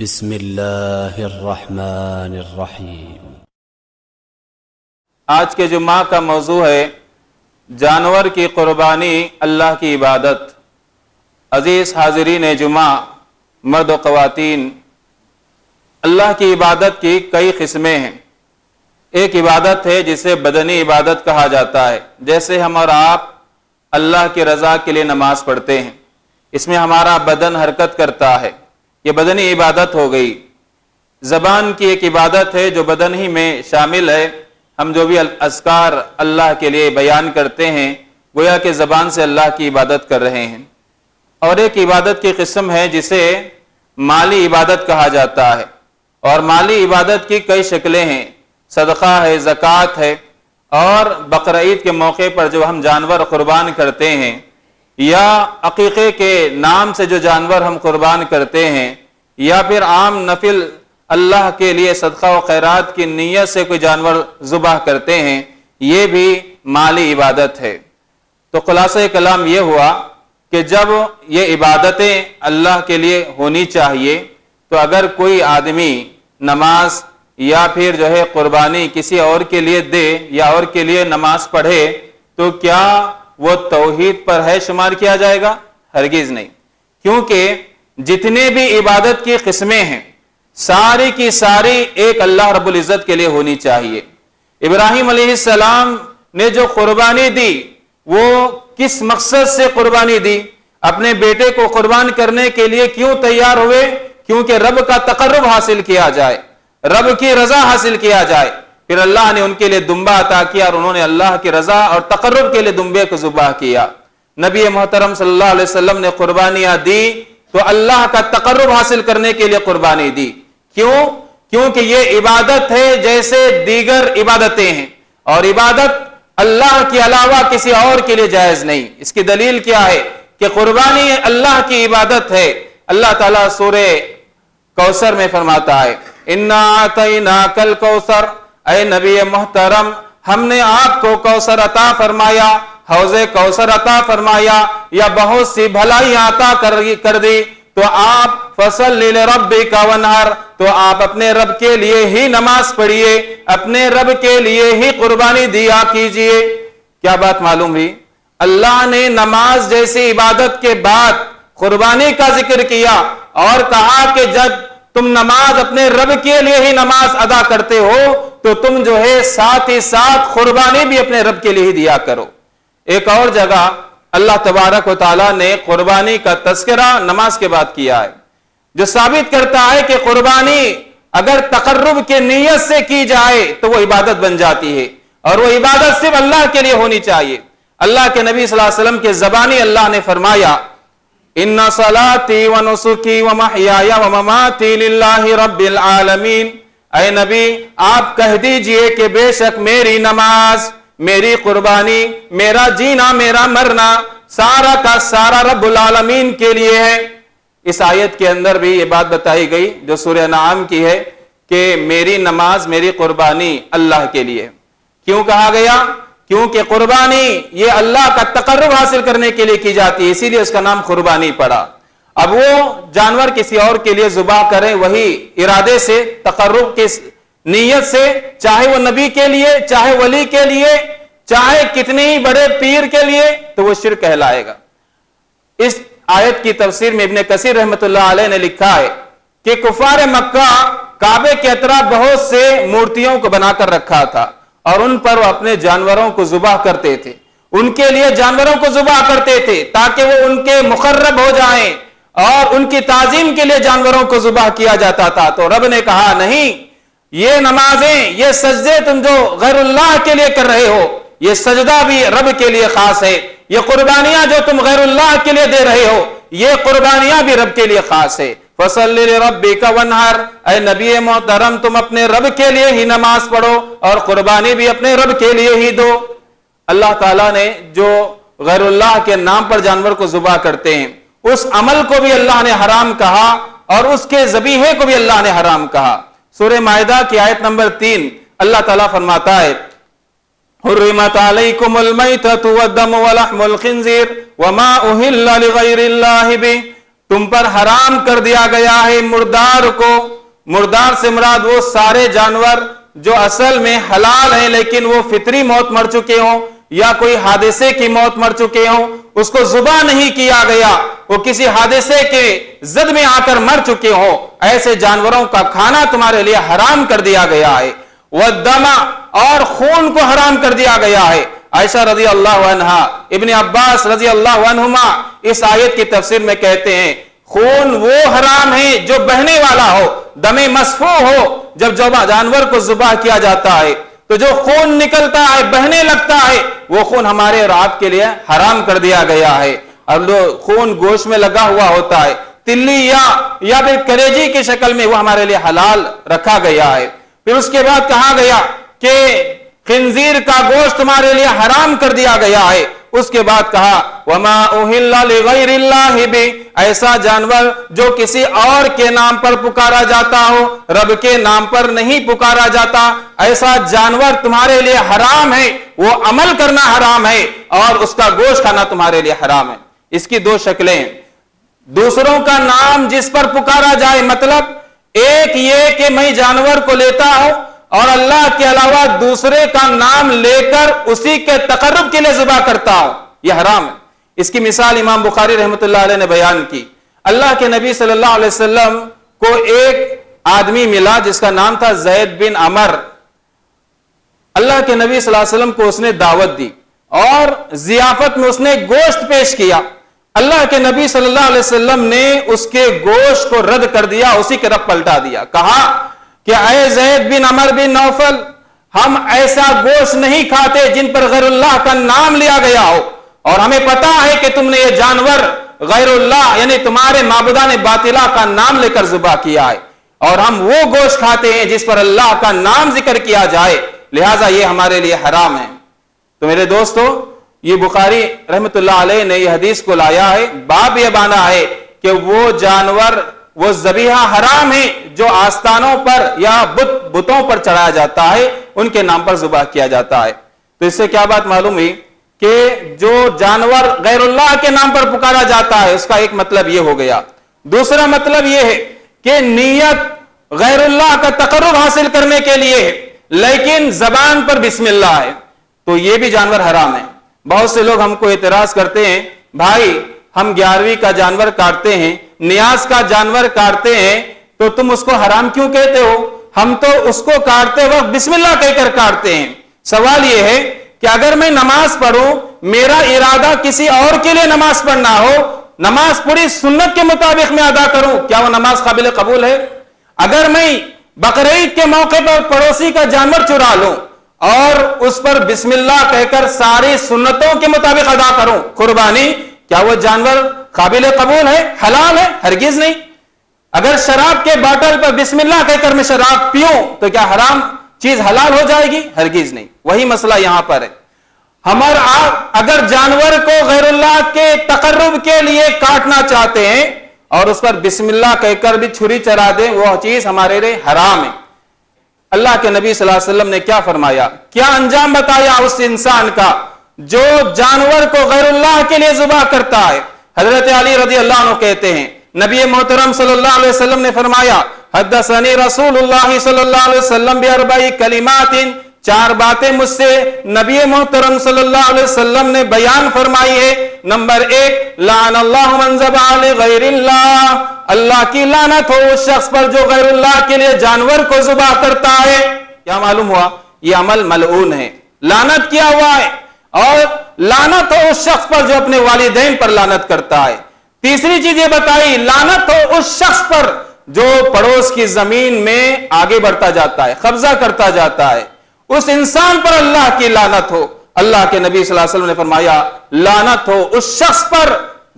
بسم اللہ الرحمن الرحیم۔ آج کے جمعہ کا موضوع ہے جانور کی قربانی، اللہ کی عبادت۔ عزیز حاضرین جمعہ، مرد و خواتین، اللہ کی عبادت کی کئی قسمیں ہیں۔ ایک عبادت ہے جسے بدنی عبادت کہا جاتا ہے، جیسے ہم اور آپ اللہ کی رضا کے لیے نماز پڑھتے ہیں، اس میں ہمارا بدن حرکت کرتا ہے، یہ بدنی عبادت ہو گئی۔ زبان کی ایک عبادت ہے جو بدن ہی میں شامل ہے، ہم جو بھی اذکار اللہ کے لیے بیان کرتے ہیں گویا کہ زبان سے اللہ کی عبادت کر رہے ہیں۔ اور ایک عبادت کی قسم ہے جسے مالی عبادت کہا جاتا ہے، اور مالی عبادت کی کئی شکلیں ہیں، صدقہ ہے، زکوٰۃ ہے، اور بقرعید کے موقع پر جو ہم جانور قربان کرتے ہیں، یا عقیقے کے نام سے جو جانور ہم قربان کرتے ہیں، یا پھر عام نفل اللہ کے لیے صدقہ و خیرات کی نیت سے کوئی جانور ذبح کرتے ہیں، یہ بھی مالی عبادت ہے۔ تو خلاصہ کلام یہ ہوا کہ جب یہ عبادتیں اللہ کے لیے ہونی چاہیے، تو اگر کوئی آدمی نماز یا پھر جو ہے قربانی کسی اور کے لیے دے یا اور کے لیے نماز پڑھے، تو کیا وہ توحید پر ہے شمار کیا جائے گا؟ ہرگز نہیں، کیونکہ جتنے بھی عبادت کی قسمیں ہیں ساری کی ساری ایک اللہ رب العزت کے لیے ہونی چاہیے۔ ابراہیم علیہ السلام نے جو قربانی دی وہ کس مقصد سے قربانی دی؟ اپنے بیٹے کو قربان کرنے کے لیے کیوں تیار ہوئے؟ کیونکہ رب کا تقرب حاصل کیا جائے، رب کی رضا حاصل کیا جائے۔ پھر اللہ نے ان کے لیے دمبا عطا کیا اور انہوں نے اللہ کی رضا اور تقرب کے لیے دمبے کو ذبح کیا۔ نبی محترم صلی اللہ علیہ وسلم نے قربانیاں دی تو اللہ کا تقرب حاصل کرنے کے لیے قربانی دی۔ کیوں؟ کیونکہ یہ عبادت ہے جیسے دیگر عبادتیں ہیں، اور عبادت اللہ کے علاوہ کسی اور کے لیے جائز نہیں۔ اس کی دلیل کیا ہے کہ قربانی اللہ کی عبادت ہے۔ اللہ تعالیٰ سورہ کوثر میں فرماتا ہے، اِنَّا أَعْطَيْنَاكَ الْكَوْثَرَ، اے نبی محترم ہم نے آپ کو کوثر عطا فرمایا، حوض کوثر عطا فرمایا، یا بہت سی بھلائیاں عطا کر دی، تو آپ فَصَلِّ لِرَبِّكَ وَانْحَرْ، تو آپ اپنے رب کے لیے ہی نماز پڑھیے، اپنے رب کے لیے ہی قربانی دیا کیجئے۔ کیا بات معلوم ہوئی؟ اللہ نے نماز جیسی عبادت کے بعد قربانی کا ذکر کیا اور کہا کہ جب تم نماز اپنے رب کے لیے ہی نماز ادا کرتے ہو تو تم جو ہے ساتھ ہی ساتھ قربانی بھی اپنے رب کے لیے ہی دیا کرو۔ ایک اور جگہ اللہ تبارک و تعالیٰ نے قربانی کا تذکرہ نماز کے بعد کیا ہے، جو ثابت کرتا ہے کہ قربانی اگر تقرب کے نیت سے کی جائے تو وہ عبادت بن جاتی ہے، اور وہ عبادت صرف اللہ کے لیے ہونی چاہیے۔ اللہ کے نبی صلی اللہ علیہ وسلم کے زبانی اللہ نے فرمایا، ان صلاتی و نسکی و محیای و مماتی للہ رب العالمین، اے نبی آپ کہہ دیجئے کہ بے شک میری نماز، میری قربانی، میرا جینا، میرا مرنا سارا کا سارا رب العالمین کے لیے ہے۔ اس آیت کے اندر بھی یہ بات بتائی گئی جو سورہ انعام کی ہے کہ میری نماز، میری قربانی اللہ کے لیے۔ کیوں کہا گیا؟ کیونکہ قربانی یہ اللہ کا تقرب حاصل کرنے کے لیے کی جاتی ہے، اسی لیے اس کا نام قربانی پڑا۔ اب وہ جانور کسی اور کے لیے ذبح کریں وہی ارادے سے، تقرب کی نیت سے، چاہے وہ نبی کے لیے، چاہے ولی کے لیے، چاہے کتنے ہی بڑے پیر کے لیے، تو وہ شرک کہلائے گا۔ اس آیت کی تفسیر میں ابن کثیر رحمۃ اللہ علیہ نے لکھا ہے کہ کفار مکہ کعبے کے اطراف بہت سے مورتیوں کو بنا کر رکھا تھا، اور ان پر وہ اپنے جانوروں کو ذبح کرتے تھے، ان کے لیے جانوروں کو ذبح کرتے تھے تاکہ وہ ان کے مقرب ہو جائیں، اور ان کی تعظیم کے لیے جانوروں کو ذبح کیا جاتا تھا۔ تو رب نے کہا نہیں، یہ نمازیں، یہ سجدے تم جو غیر اللہ کے لیے کر رہے ہو، یہ سجدہ بھی رب کے لیے خاص ہے، یہ قربانیاں جو تم غیر اللہ کے لیے دے رہے ہو یہ قربانیاں بھی رب کے لیے خاص ہے۔ فَصَلِّ لِرَبِّكَ وَانْحَرْ، اے نبی محترم تم اپنے رب کے لیے ہی نماز پڑھو اور قربانی بھی اپنے رب کے لیے ہی دو۔ اللہ تعالیٰ نے جو غیر اللہ کے نام پر جانور کو ذبح کرتے ہیں اس عمل کو بھی اللہ نے حرام کہا، اور اس کے ذبیحے کو بھی اللہ نے حرام کہا۔ سورہ مائدہ کی آیت نمبر 3 اللہ تعالیٰ فرماتا ہے، حرمت علیکم المیتۃ والدم ولحم الخنزیر وما اہل لغیر اللہ بہ، تم پر حرام کر دیا گیا ہے مردار کو. مردار سے مراد وہ سارے جانور جو اصل میں حلال ہیں لیکن وہ فطری موت مر چکے ہوں یا کوئی حادثے کی موت مر چکے ہوں, اس کو ذبح نہیں کیا گیا, وہ کسی حادثے کے زد میں آ کر مر چکے ہوں, ایسے جانوروں کا کھانا تمہارے لیے حرام کر دیا گیا ہے. والدم, اور خون کو حرام کر دیا گیا ہے. عائشہ رضی اللہ عنہا, ابن عباس رضی اللہ عنہما اس آیت کی تفسیر میں کہتے ہیں خون وہ حرام ہے جو بہنے والا ہو, دم مسفوح ہو. جب جانور کو ذبح کیا جاتا ہے تو جو خون نکلتا ہے, بہنے لگتا ہے, وہ خون ہمارے اور آپ کے لیے حرام کر دیا گیا ہے. اور خون گوشت میں لگا ہوا ہوتا ہے, تلی یا پھر کلیجی کی شکل میں, وہ ہمارے لیے حلال رکھا گیا ہے. پھر اس کے بعد کہا گیا کہ خنزیر کا گوشت تمہارے لیے حرام کر دیا گیا ہے. اس کے بعد کہا وما اہل لغیر اللہ بہ, ایسا جانور جو کسی اور کے نام پر پکارا جاتا ہو, رب کے نام پر نہیں پکارا جاتا, ایسا جانور تمہارے لیے حرام ہے. وہ عمل کرنا حرام ہے اور اس کا گوشت کھانا تمہارے لیے حرام ہے. اس کی دو شکلیں, دوسروں کا نام جس پر پکارا جائے, مطلب ایک یہ کہ میں جانور کو لیتا ہوں اور اللہ کے علاوہ دوسرے کا نام لے کر اسی کے تقرب کے لیے ذبح کرتا ہوں, یہ حرام ہے. اس کی مثال امام بخاری رحمۃ اللہ علیہ نے بیان کی. اللہ کے نبی صلی اللہ علیہ وسلم کو ایک آدمی ملا جس کا نام تھا زید بن عمر. اللہ کے نبی صلی اللہ علیہ وسلم کو اس نے دعوت دی اور ضیافت میں اس نے گوشت پیش کیا. اللہ کے نبی صلی اللہ علیہ وسلم نے اس کے گوشت کو رد کر دیا, اسی کی طرف پلٹا دیا. کہا کہ اے زید بن عمر بن نوفل, ہم ایسا گوشت نہیں کھاتے جن پر غیر اللہ کا نام لیا گیا ہو, اور ہمیں پتا ہے کہ تم نے یہ جانور غیر اللہ یعنی تمہارے معبودان باطلہ کا نام لے کر ذبح کیا ہے, اور ہم وہ گوشت کھاتے ہیں جس پر اللہ کا نام ذکر کیا جائے, لہٰذا یہ ہمارے لیے حرام ہے. تو میرے دوستو, یہ بخاری رحمت اللہ علیہ نے یہ حدیث کو لایا ہے, باب یہ باندھا ہے کہ وہ جانور, وہ ذبیحہ حرام ہے جو آستانوں پر یا بتوں پر چڑھایا جاتا ہے, ان کے نام پر ذبح کیا جاتا ہے. تو اس سے کیا بات معلوم ہوئی کہ جو جانور غیر اللہ کے نام پر پکارا جاتا ہے اس کا ایک مطلب یہ ہو گیا. دوسرا مطلب یہ ہے کہ نیت غیر اللہ کا تقرب حاصل کرنے کے لیے ہے لیکن زبان پر بسم اللہ ہے, تو یہ بھی جانور حرام ہے. بہت سے لوگ ہم کو اعتراض کرتے ہیں, بھائی ہم 11ویں کا جانور کاٹتے ہیں, نیاز کا جانور کاٹتے ہیں, تو تم اس کو حرام کیوں کہتے ہو؟ ہم تو اس کو کاٹتے وقت بسم اللہ کہہ کر کاٹتے ہیں. سوال یہ ہے کہ اگر میں نماز پڑھوں, میرا ارادہ کسی اور کے لیے نماز پڑھنا ہو, نماز پوری سنت کے مطابق میں ادا کروں, کیا وہ نماز قابل قبول ہے؟ اگر میں بقرعید کے موقع پر پڑوسی کا جانور چرا لوں اور اس پر بسم اللہ کہہ کر ساری سنتوں کے مطابق ادا کروں قربانی, کیا وہ جانور قابل قبول ہے, حلال ہے؟ ہرگز نہیں. اگر شراب کے باٹل پر بسم اللہ کہہ کر میں شراب پیوں تو کیا حرام چیز حلال ہو جائے گی؟ ہرگز نہیں. وہی مسئلہ یہاں پر ہے. ہمارا اگر جانور کو غیر اللہ کے تقرب کے لیے کاٹنا چاہتے ہیں اور اس پر بسم اللہ کہہ کر بھی چھری چلا دیں, وہ چیز ہمارے لیے حرام ہے. اللہ کے نبی صلی اللہ علیہ وسلم نے کیا فرمایا, کیا انجام بتایا اس انسان کا جو جانور کو غیر اللہ کے لیے ذبح کرتا ہے؟ حضرت علی رضی اللہ عنہ کہتے ہیں نبی محترم صلی اللہ علیہ وسلم نے فرمایا حدثنی رسول اللہ صلی اللہ علیہ وسلم باربع کلمات, 4 باتیں مجھ سے نبی محترم صلی اللہ علیہ وسلم نے بیان فرمائی ہے. نمبر 1, لعن اللہ من ذبح لغیر اللہ, اللہ کی لعنت ہو اس شخص پر جو غیر اللہ کے لیے جانور کو ذبح کرتا ہے. کیا معلوم ہوا؟ یہ عمل ملعون ہے, لعنت کیا ہوا ہے. اور لعنت ہو اس شخص پر جو اپنے والدین پر لعنت کرتا ہے. تیسری چیز یہ بتائی, لعنت ہو اس شخص پر جو پڑوس کی زمین میں آگے بڑھتا جاتا ہے, قبضہ کرتا جاتا ہے, اس انسان پر اللہ کی لعنت ہو. اللہ کے نبی صلی اللہ علیہ وسلم نے فرمایا لعنت ہو اس شخص پر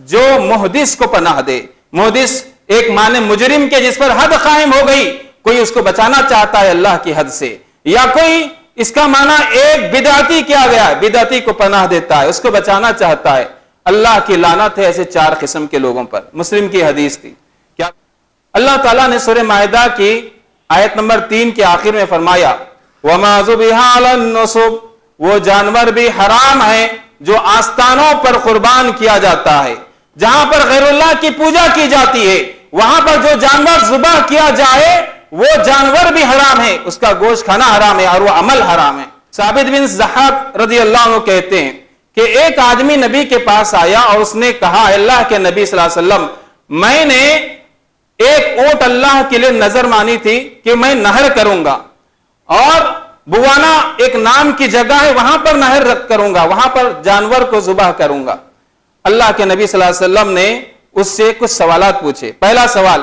جو محدث کو پناہ دے. محدث ایک معنی مجرم کے جس پر حد قائم ہو گئی, کوئی اس کو بچانا چاہتا ہے اللہ کی حد سے, یا کوئی اس کا معنی ایک بدعتی کیا گیا ہے, بدعتی کو پناہ دیتا ہے, اس کو بچانا چاہتا ہے. اللہ کی لعنت ہے ایسے 4 قسم کے لوگوں پر. مسلم کی حدیث تھی. کیا اللہ تعالیٰ نے سورہ مائدہ کی آیت نمبر 3 کے آخر میں فرمایا وَمَا ذُبِحَ عَلَى النُّصُبِ, وہ جانور بھی حرام ہے جو آستانوں پر قربان کیا جاتا ہے. جہاں پر غیر اللہ کی پوجا کی جاتی ہے وہاں پر جو جانور ذبح کیا جائے وہ جانور بھی حرام ہے، اس کا گوشت کھانا حرام ہے اور وہ عمل حرام ہے۔ ثابت بن ضحاک رضی اللہ عنہ کہتے ہیں کہ ایک آدمی نبی کے پاس آیا اور اس نے کہا، اللہ کے نبی صلی اللہ علیہ وسلم، میں نے ایک اونٹ اللہ کے لیے نظر مانی تھی کہ میں نہر کروں گا، اور بوانا ایک نام کی جگہ ہے وہاں پر نہر کروں گا، وہاں پر جانور کو ذبح کروں گا۔ اللہ کے نبی صلی اللہ علیہ وسلم نے اس سے کچھ سوالات پوچھے۔ پہلا سوال،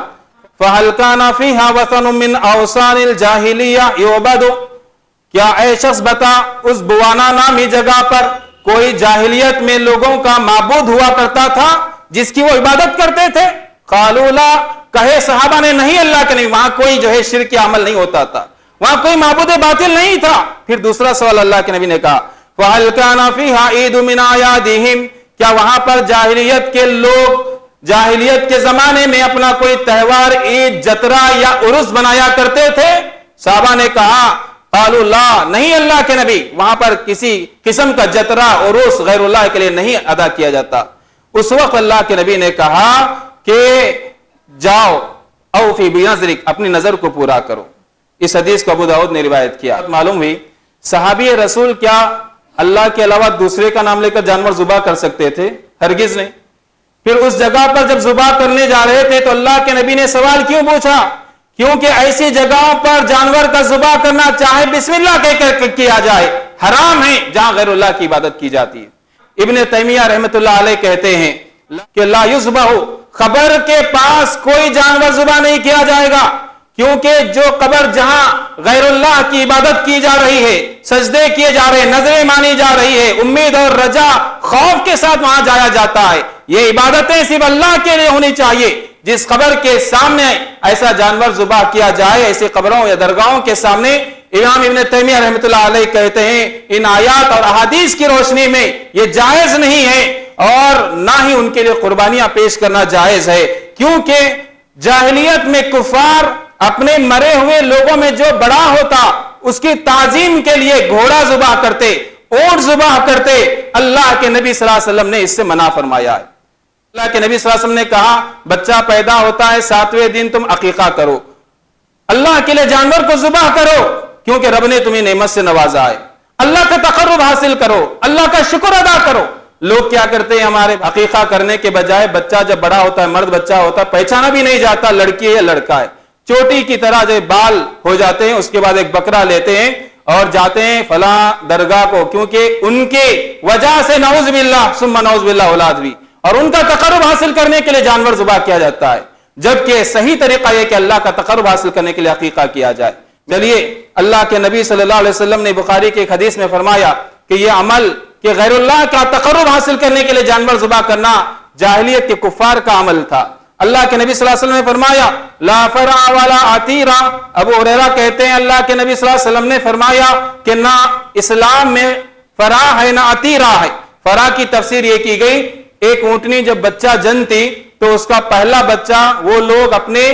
فَهَلْ كَانَ فِيهَا وَثَنٌ مِّنْ أَوْثَانِ الْجَاهِلِيَّةِ يُعْبَدُ، کیا اے شخص بتا اس بوانا نامی جگہ پر کوئی جاہلیت میں لوگوں کا معبود ہوا کرتا تھا جس کی وہ عبادت کرتے تھے؟ قالوا لا، کہے صحابہ نے نہیں اللہ کے نبی، وہاں کوئی جو ہے شرک عمل نہیں ہوتا تھا، وہاں کوئی معبود باطل نہیں تھا۔ پھر دوسرا سوال اللہ کے نبی نے کہا، فَهَلْ كَانَ فِيهَا عِيدٌ مِّنْ أَعْيَادِهِمْ، کیا وہاں پر جاہلیت کے لوگ جاہلیت کے زمانے میں اپنا کوئی تہوار، عید، جترا یا عرس بنایا کرتے تھے؟ صحابہ نے کہا، قالوا لا، نہیں اللہ کے نبی، وہاں پر کسی قسم کا جترا عرس غیر اللہ کے لیے نہیں ادا کیا جاتا۔ اس وقت اللہ کے نبی نے کہا کہ جاؤ اوفی بنذرک، اپنی نظر کو پورا کرو۔ اس حدیث کو ابو داؤد نے روایت کیا۔ معلوم ہوئی صحابی رسول کیا اللہ کے علاوہ دوسرے کا نام لے کر جانور ذبح کر سکتے تھے؟ ہرگز نہیں۔ پھر اس جگہ پر جب ذبح کرنے جا رہے تھے تو اللہ کے نبی نے سوال کیوں پوچھا؟ کیونکہ ایسی جگہوں پر جانور کا ذبح کرنا چاہے بسم اللہ کہہ کر کیا جائے حرام ہے جہاں غیر اللہ کی عبادت کی جاتی ہے۔ ابن تیمیہ رحمۃ اللہ علیہ کہتے ہیں کہ لا یذبح، قبر کے پاس کوئی جانور ذبح نہیں کیا جائے گا، کیونکہ جو قبر جہاں غیر اللہ کی عبادت کی جا رہی ہے، سجدے کیے جا رہے ہیں، نظریں مانی جا رہی ہے، امید اور رجا خوف کے ساتھ وہاں جایا جاتا ہے، یہ عبادتیں صرف اللہ کے لیے ہونی چاہیے۔ جس قبر کے سامنے ایسا جانور ذبح کیا جائے، ایسے قبروں یا درگاہوں کے سامنے، امام ابن تیمیہ رحمۃ اللہ علیہ کہتے ہیں ان آیات اور احادیث کی روشنی میں یہ جائز نہیں ہے، اور نہ ہی ان کے لیے قربانیاں پیش کرنا جائز ہے، کیونکہ جاہلیت میں کفار اپنے مرے ہوئے لوگوں میں جو بڑا ہوتا اس کی تعظیم کے لیے گھوڑا ذبح کرتے، اونٹ ذبح کرتے۔ اللہ کے نبی صلی اللہ علیہ وسلم نے اس سے منع فرمایا ہے۔ اللہ کے نبی صلی اللہ علیہ وسلم نے کہا بچہ پیدا ہوتا ہے 7ویں دن تم عقیقہ کرو، اللہ کے لیے جانور کو ذبح کرو، کیونکہ رب نے تمہیں نعمت سے نوازا ہے، اللہ کا تقرب حاصل کرو، اللہ کا شکر ادا کرو۔ لوگ کیا کرتے ہیں، ہمارے عقیقہ کرنے کے بجائے بچہ جب بڑا ہوتا ہے، مرد بچہ ہوتا ہے، پہچانا بھی نہیں جاتا لڑکی ہے یا لڑکا ہے، چوٹی کی طرح جو بال ہو جاتے ہیں، اس کے بعد ایک بکرا لیتے ہیں اور جاتے ہیں فلاں درگاہ کو، کیونکہ ان کے وجہ سے نعوذ باللہ ثم نعوذ باللہ اولاد بھی، اور ان کا تقرب حاصل کرنے کے لیے جانور ذبح کیا جاتا ہے، جبکہ صحیح طریقہ یہ کہ اللہ کا تقرب حاصل کرنے کے لیے عقیقہ کیا جائے۔ چلیے، اللہ کے نبی صلی اللہ علیہ وسلم نے بخاری کے ایک حدیث میں فرمایا کہ یہ عمل کہ غیر اللہ کا تقرب حاصل کرنے کے لیے جانور ذبح کرنا جاہلیت کے کفار کا عمل تھا۔ اللہ کے نبی صلی اللہ علیہ وسلم نے فرمایا لا فرع ولا عتیرہ، ابو ہریرہ کہتے ہیں اللہ کے نبی صلی اللہ علیہ وسلم نے فرمایا کہ نہ اسلام میں فرع ہے نہ عتیرہ ہے۔ فرع کی تفسیر یہ کی گئی، ایک اونٹنی جب بچہ جنتی تو اس کا پہلا بچہ وہ لوگ اپنے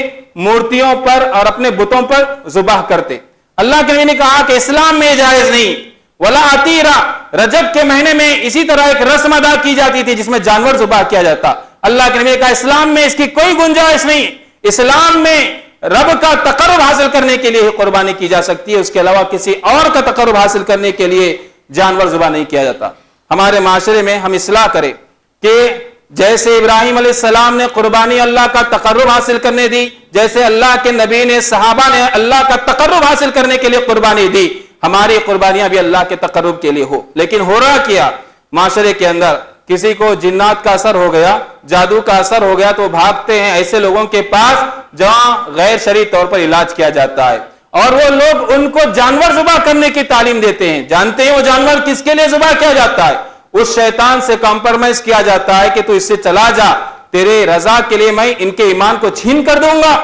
مورتیوں پر اور اپنے بتوں پر ذبح کرتے۔ اللہ کے نبی نے کہا کہ اسلام میں جائز نہیں۔ ولا عتیرہ، رجب کے مہینے میں اسی طرح ایک رسم ادا کی جاتی تھی جس میں جانور ذبح کیا جاتا۔ اللہ کے نبی نے کہا اسلام میں اس کی کوئی گنجائش نہیں، اسلام میں رب کا تقرب حاصل کرنے کے لیے قربانی کی جا سکتی ہے، اس کے علاوہ کسی اور کا تقرب حاصل کرنے کے لیے جانور ذبح نہیں کیا جاتا۔ ہمارے معاشرے میں ہم اصلاح کریں کہ جیسے ابراہیم علیہ السلام نے قربانی اللہ کا تقرب حاصل کرنے دی، جیسے اللہ کے نبی نے صحابہ نے اللہ کا تقرب حاصل کرنے کے لیے قربانی دی، ہماری قربانیاں بھی اللہ کے تقرب کے لیے ہو۔ لیکن ہو رہا کیا معاشرے کے اندر، کسی کو جنات کا اثر ہو گیا، جادو کا اثر ہو گیا تو وہ بھاگتے ہیں ایسے لوگوں کے پاس جہاں غیر شرعی طور پر علاج کیا جاتا ہے، اور وہ لوگ ان کو جانور ذبح کرنے کی تعلیم دیتے ہیں۔ جانتے ہیں وہ جانور کس کے لیے ذبح کیا جاتا ہے، اس شیطان سے کمپرمائز کیا جاتا ہے کہ تو اس سے چلا جا، تیرے رضا کے لیے میں ان کے ایمان کو چھین کر دوں گا،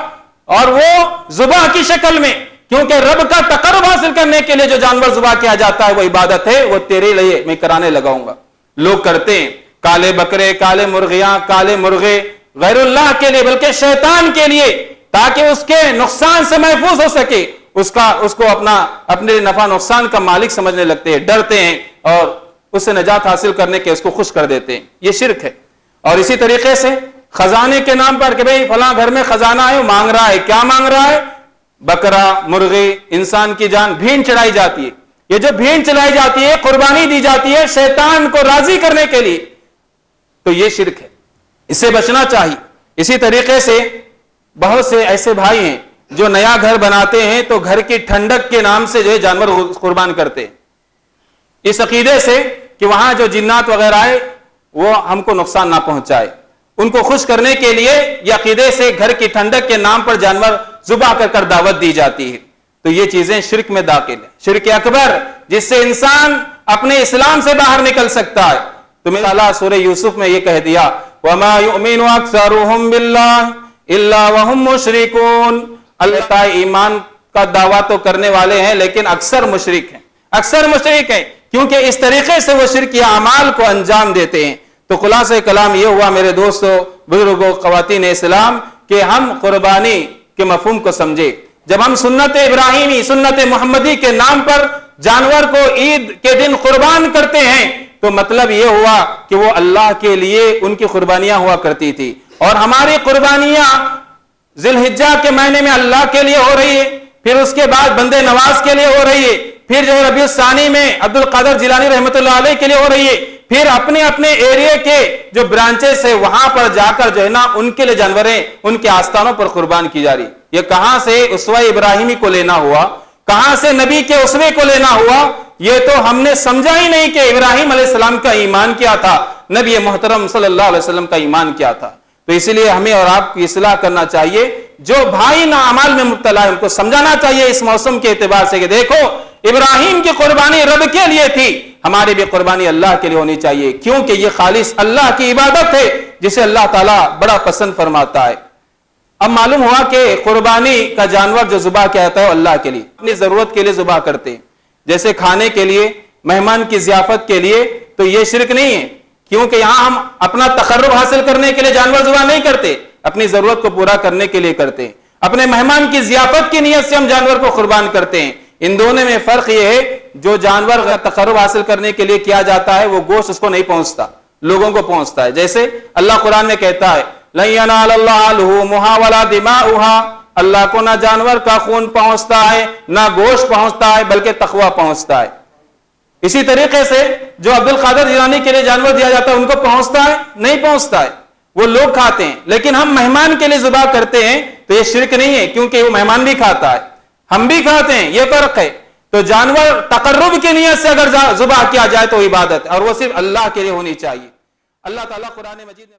اور وہ ذبح کی شکل میں، کیونکہ رب کا تقرب حاصل کرنے کے لیے جو جانور ذبح کیا جاتا ہے وہ عبادت ہے، وہ تیرے لیے میں کرانے لگاؤں گا۔ لوگ کرتے ہیں کالے بکرے، کالے مرغیاں، کالے مرغے غیر اللہ کے لیے بلکہ شیطان کے لیے، تاکہ اس کے نقصان سے محفوظ ہو سکے، اس کو اپنے نفع نقصان کا مالک سمجھنے لگتے ہیں، ڈرتے ہیں اور اس سے نجات حاصل کرنے کے اس کو خوش کر دیتے ہیں۔ یہ شرک ہے۔ اور اسی طریقے سے خزانے کے نام پر کہ بھئی فلاں گھر میں خزانہ ہے، وہ مانگ رہا ہے، کیا مانگ رہا ہے؟ بکرا، مرغی، انسان کی جان، بھیڑ چڑھائی جاتی ہے. یہ جو بھیڑ چلائی جاتی ہے، قربانی دی جاتی ہے شیطان کو راضی کرنے کے لیے، تو یہ شرک ہے، اس سے بچنا چاہیے. اسی طریقے سے بہت سے ایسے بھائی ہیں جو نیا گھر بناتے ہیں تو گھر کی ٹھنڈک کے نام سے جو ہے جانور قربان کرتے ہیں، اس عقیدے سے کہ وہاں جو جنات وغیرہ آئے وہ ہم کو نقصان نہ پہنچائے. ان کو خوش کرنے کے لیے یہ عقیدے سے گھر کی ٹھنڈک کے نام پر جانور ذبح کر دعوت دی جاتی ہے. تو یہ چیزیں شرک میں داخل ہیں، شرک اکبر، جس سے انسان اپنے اسلام سے باہر نکل سکتا ہے. تو میرا اللہ سورہ یوسف میں یہ کہہ دیا وَمَا يُؤْمِنُ أَكْثَرُهُمْ بِاللَّهِ إِلَّا وَهُمْ مُشْرِكُونَ. اللہ تعالی ایمان کا دعویٰ تو کرنے والے ہیں لیکن اکثر مشرک ہیں، اکثر مشرک ہیں، کیونکہ اس طریقے سے وہ شرکی اعمال کو انجام دیتے ہیں. تو خلاصہ کلام یہ ہوا میرے دوستو، بزرگوں، خواتین اسلام، کہ ہم قربانی کے مفہوم کو سمجھے. جب ہم سنت ابراہیمی، سنت محمدی کے نام پر جانور کو عید کے دن قربان کرتے ہیں تو مطلب یہ ہوا کہ وہ اللہ کے لیے ان کی قربانیاں ہوا کرتی تھی، اور ہماری قربانیاں ذی الحجہ کے مہینے میں اللہ کے لیے ہو رہی ہے، پھر اس کے بعد بندے نواز کے لیے ہو رہی ہے، پھر جو ربیع الثانی میں عبد القادر جیلانی رحمۃ اللہ علیہ کے لیے ہو رہی ہے، پھر اپنے اپنے ایریے کے جو برانچز ہے وہاں پر جا کر جو ہے نا ان کے لیے جانوریں ان کے آستانوں پر قربان کی جا رہی. یہ کہاں سے اسوہ ابراہیمی کو لینا ہوا، کہاں سے نبی کے اسوے کو لینا ہوا؟ یہ تو ہم نے سمجھا ہی نہیں کہ ابراہیم علیہ السلام کا ایمان کیا تھا، نبی محترم صلی اللہ علیہ وسلم کا ایمان کیا تھا. تو اسی لیے ہمیں اور آپ کی اصلاح کرنا چاہیے. جو بھائی ناعمال میں مبتلا ہے ان کو سمجھانا چاہیے اس موسم کے اعتبار سے کہ دیکھو ابراہیم کی قربانی رب کے لیے تھی، ہماری بھی قربانی اللہ کے لیے ہونی چاہیے، کیونکہ یہ خالص اللہ کی عبادت ہے جسے اللہ تعالیٰ بڑا پسند فرماتا ہے. اب معلوم ہوا کہ قربانی کا جانور جو ذبح کیا جاتا ہے وہ اللہ کے لیے اپنی ضرورت کے لیے ذبح کرتے ہیں، جیسے کھانے کے لیے، مہمان کی ضیافت کے لیے. تو یہ شرک نہیں ہے، کیونکہ یہاں ہم اپنا تقرب حاصل کرنے کے لیے جانور ذبح نہیں کرتے، اپنی ضرورت کو پورا کرنے کے لیے کرتے ہیں. اپنے مہمان کی ضیافت کی نیت سے ہم جانور کو قربان کرتے ہیں. ان دونوں میں فرق یہ ہے جو جانور تقرب حاصل کرنے کے لیے کیا جاتا ہے وہ گوشت اس کو نہیں پہنچتا، لوگوں کو پہنچتا ہے. جیسے اللہ قرآن میں کہتا ہے لَن يَنَالَ اللَّهَ لُحُومُهَا وَلَا دِمَاؤُهَا، اللہ کو نہ جانور کا خون پہنچتا ہے نہ گوشت پہنچتا ہے بلکہ تقویٰ پہنچتا ہے. اسی طریقے سے جو عبد القادر جیلانی کے لیے جانور دیا جاتا ہے ان کو پہنچتا ہے؟ نہیں پہنچتا ہے، وہ لوگ کھاتے ہیں. لیکن ہم مہمان کے لیے ذبح کرتے ہیں تو یہ شرک نہیں ہے، کیونکہ وہ مہمان بھی کھاتا ہے، ہم بھی کھاتے ہیں، یہ فرق ہے. تو جانور تقرب کی نیت سے اگر ذبح کیا جائے تو عبادت ہے، اور وہ صرف اللہ کے لیے ہونی چاہیے. اللہ تعالیٰ قرآن مجید میں